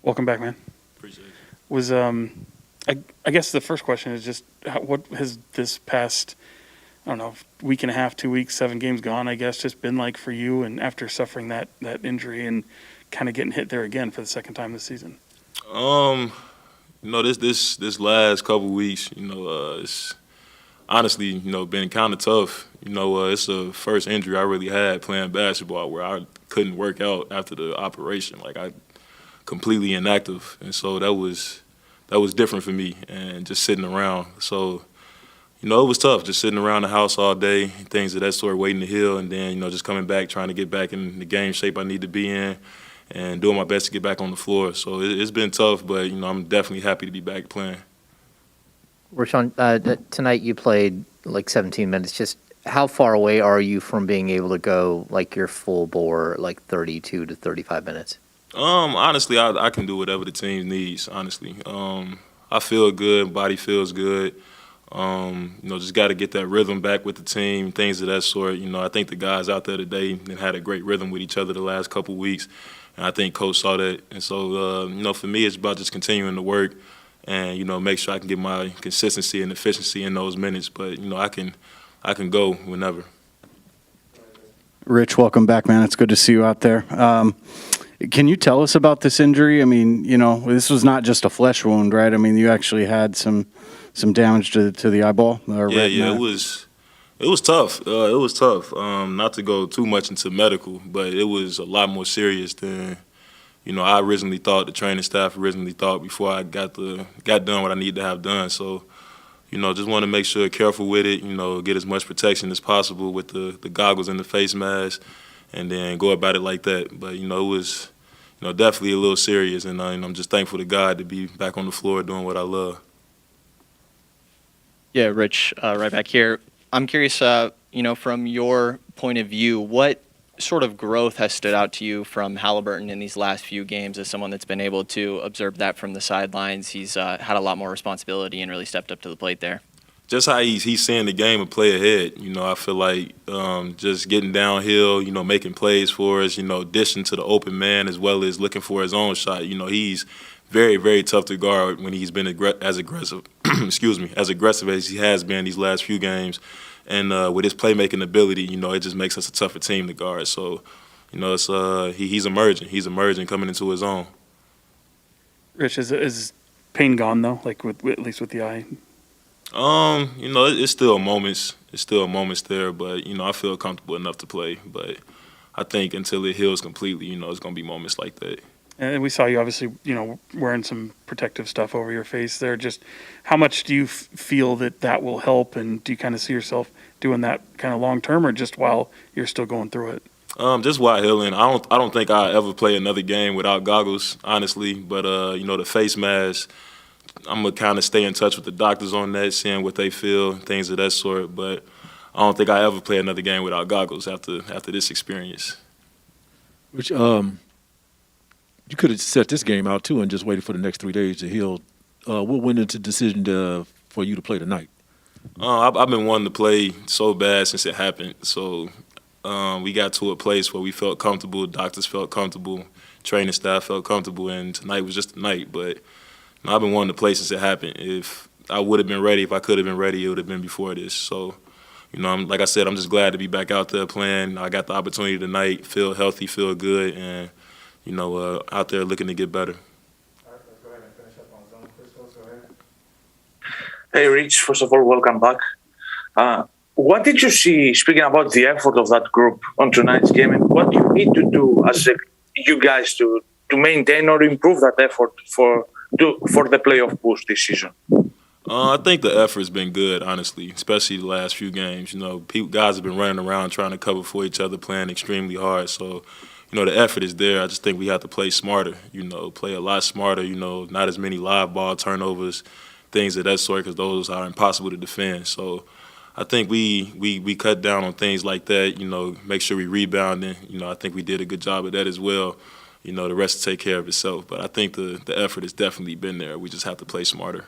Welcome back, man. Appreciate it. Was I guess the first question is just what has this past, I don't know, week and a half, 2 weeks, 7 games gone, I guess, just been like for you, and after suffering that injury and kind of getting hit there again for the second time this season? This last couple weeks, it's honestly, been kind of tough. It's the first injury I really had playing basketball where I couldn't work out after the operation. Like, I completely inactive, and so that was different for me, and just sitting around. So, it was tough just sitting around the house all day, things of that sort, waiting to heal, and then just coming back, trying to get back in the game shape I need to be in, and doing my best to get back on the floor. So it's been tough, but I'm definitely happy to be back playing. Richaun, tonight you played like 17 minutes. Just how far away are you from being able to go like your full bore, like 32 to 35 minutes? Honestly, I can do whatever the team needs. Honestly, I feel good. Body feels good. Just got to get that rhythm back with the team, things of that sort. I think the guys out there today had a great rhythm with each other the last couple of weeks, and I think Coach saw that. And so, for me, it's about just continuing to work and make sure I can get my consistency and efficiency in those minutes. But I can go whenever. Rich, welcome back, man. It's good to see you out there. Can you tell us about this injury? I mean, this was not just a flesh wound, right? I mean, you actually had some damage to the eyeball. Yeah, it was tough. It was tough. Not to go too much into medical, but it was a lot more serious than I originally thought. The training staff originally thought before I got done what I needed to have done. So, just want to make sure careful with it. Get as much protection as possible with the goggles and the face mask, and then go about it like that. But it was definitely a little serious, and I'm just thankful to God to be back on the floor doing what I love. Yeah, Rich, right back here. I'm curious, from your point of view, what sort of growth has stood out to you from Halliburton in these last few games as someone that's been able to observe that from the sidelines? He's had a lot more responsibility and really stepped up to the plate there. Just how he's seeing the game and play ahead. I feel like just getting downhill, making plays for us, dishing to the open man as well as looking for his own shot. He's very, very tough to guard when he's been as aggressive, as aggressive as he has been these last few games. And with his playmaking ability, it just makes us a tougher team to guard. So, it's he's emerging. He's emerging, coming into his own. Rich, is pain gone though? Like at least with the eye. It's still moments. It's still moments there, but I feel comfortable enough to play. But I think until it heals completely, it's gonna be moments like that. And we saw you obviously, wearing some protective stuff over your face there. Just how much do you feel that will help, and do you kind of see yourself doing that kind of long term, or just while you're still going through it? Just while healing. I don't think I ever play another game without goggles, honestly. But the face mask, I'm gonna kind of stay in touch with the doctors on that, seeing what they feel, things of that sort. But I don't think I ever play another game without goggles after this experience. Which you could have set this game out too and just waited for the next 3 days to heal. What went into the decision for you to play tonight? I've been wanting to play so bad since it happened. So we got to a place where we felt comfortable, doctors felt comfortable, training staff felt comfortable, and tonight was just the night. But I've been wanting to play since it happened. If I would have been ready, if I could have been ready, it would have been before this. So, like I said, I'm just glad to be back out there playing. I got the opportunity tonight, feel healthy, feel good, and out there looking to get better. All right, let's go ahead and finish up on zone. Christos, go ahead. Hey, Rich, first of all, welcome back. What did you see, speaking about the effort of that group on tonight's game, and what you need to do as you guys to maintain or improve that effort for the playoff push this season? I think the effort's been good, honestly, especially the last few games. Guys have been running around trying to cover for each other, playing extremely hard. So, the effort is there. I just think we have to play smarter, play a lot smarter, not as many live ball turnovers, things of that sort, because those are impossible to defend. So I think we cut down on things like that, make sure we rebounding. I think we did a good job of that as well. The rest will take care of itself. But I think the effort has definitely been there. We just have to play smarter.